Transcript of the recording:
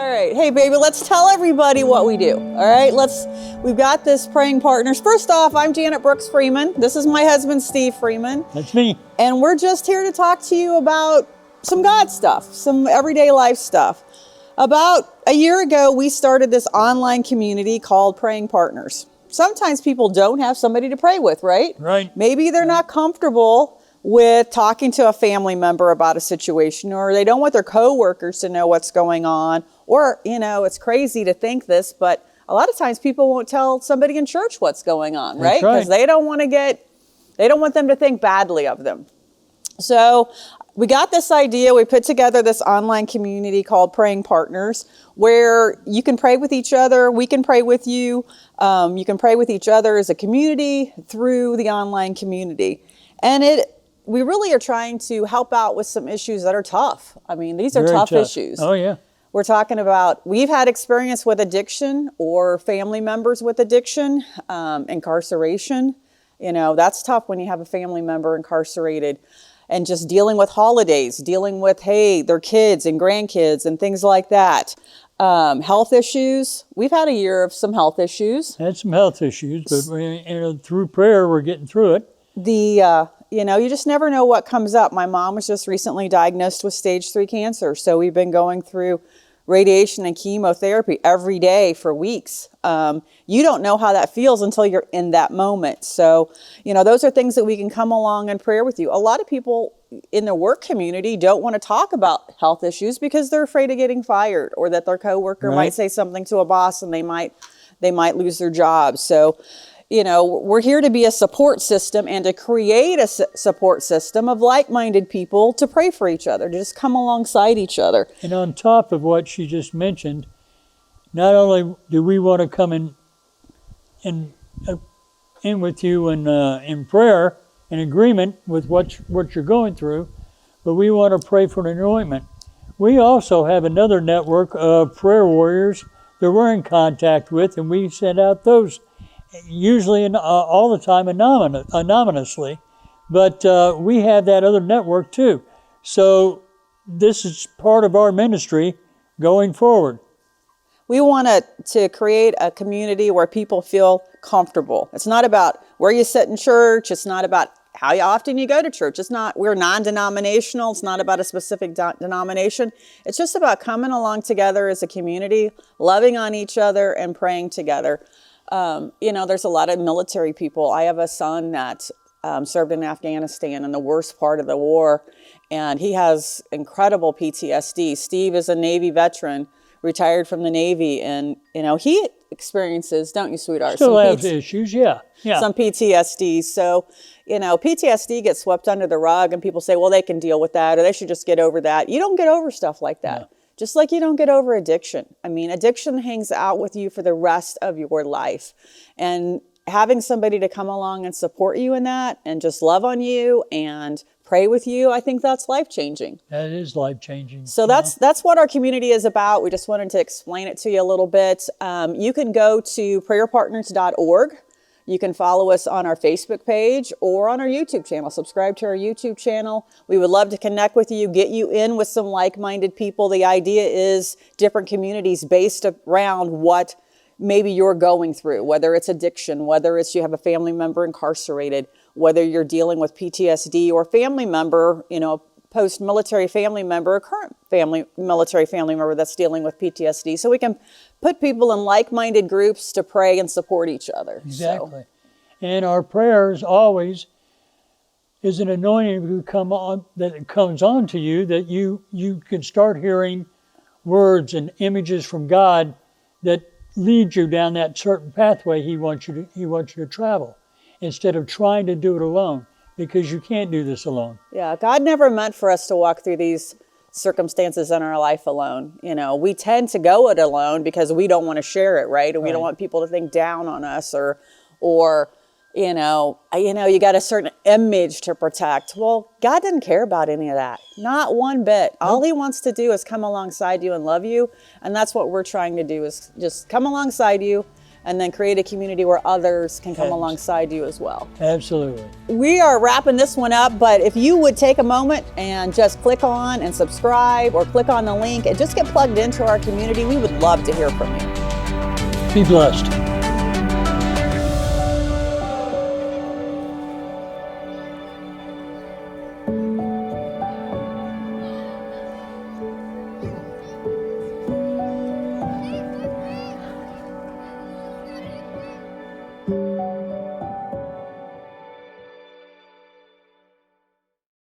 All right. Hey, baby, let's tell everybody what we do. All right. We've got this Praying Partners. First off, I'm Janet Freeman. This is my husband, Steve Freeman. That's me. And we're just here to talk to you about some God stuff, some everyday life stuff. About a year ago, we started this online community called Praying Partners. Sometimes people don't have somebody to pray with, right? Right. Maybe they're not comfortable with talking to a family member about a situation, or they don't want their coworkers to know what's going on, or, it's crazy to think this, but a lot of times people won't tell somebody in church what's going on, right? Because they don't want them to think badly of them. So we got this idea, we put together this online community called Praying Partners, where you can pray with each other, we can pray with you, you can pray with each other as a community through the online community. And we really are trying to help out with some issues that are tough. I mean, these are Very tough issues. Oh, yeah. We're talking about, we've had experience with addiction or family members with addiction, incarceration. That's tough when you have a family member incarcerated. And just dealing with holidays, dealing with, their kids and grandkids and things like that. Health issues. We've had a year of some health issues. Had some health issues, but through prayer, we're getting through it. You just never know what comes up. My mom was just recently diagnosed with stage 3 cancer. So we've been going through radiation and chemotherapy every day for weeks. You don't know how that feels until you're in that moment. So, those are things that we can come along and pray with you. A lot of people in the work community don't want to talk about health issues because they're afraid of getting fired, or that their coworker might say something to a boss and they might lose their job. So, we're here to be a support system and to create a support system of like-minded people to pray for each other, to just come alongside each other. And on top of what she just mentioned, not only do we want to come in with you in prayer, in agreement with what you're going through, but we want to pray for an anointment. We also have another network of prayer warriors that we're in contact with, and we send out those usually all the time anonymously, but we have that other network too. So this is part of our ministry going forward. We want to create a community where people feel comfortable. It's not about where you sit in church. It's not about how often you go to church. We're non-denominational. It's not about a specific denomination. It's just about coming along together as a community, loving on each other and praying together. There's a lot of military people. I have a son that served in Afghanistan in the worst part of the war, and he has incredible PTSD. Steve is a Navy veteran, retired from the Navy, and, he experiences, don't you, sweetheart? Still have issues, yeah. Some PTSD. So, PTSD gets swept under the rug, and people say, well, they can deal with that, or they should just get over that. You don't get over stuff like that. No. Just like you don't get over addiction. I mean, addiction hangs out with you for the rest of your life. And having somebody to come along and support you in that and just love on you and pray with you, I think that's life-changing. That is life-changing. So that's what our community is about. We just wanted to explain it to you a little bit. You can go to prayerpartners.org. You can follow us on our Facebook page or on our YouTube channel. Subscribe to our YouTube channel. We would love to connect with you, get you in with some like-minded people. The idea is different communities based around what maybe you're going through, whether it's addiction, whether it's you have a family member incarcerated, whether you're dealing with PTSD or family member, post-military family member, or current military family member that's dealing with PTSD. So we can put people in like-minded groups to pray and support each other. Exactly. So. And our prayers always is an anointing that comes on to you, that you can start hearing words and images from God that lead you down that certain pathway He wants you to travel, instead of trying to do it alone, because you can't do this alone. Yeah, God never meant for us to walk through these circumstances in our life alone. We tend to go it alone because we don't want to share it, right? And we don't want people to think down on us or you got a certain image to protect. Well, God didn't care about any of that. Not one bit. Nope. All He wants to do is come alongside you and love you. And that's what we're trying to do, is just come alongside you and then create a community where others can come Yes. alongside you as well. Absolutely. We are wrapping this one up, but if you would take a moment and just click on and subscribe or click on the link and just get plugged into our community, we would love to hear from you. Be blessed.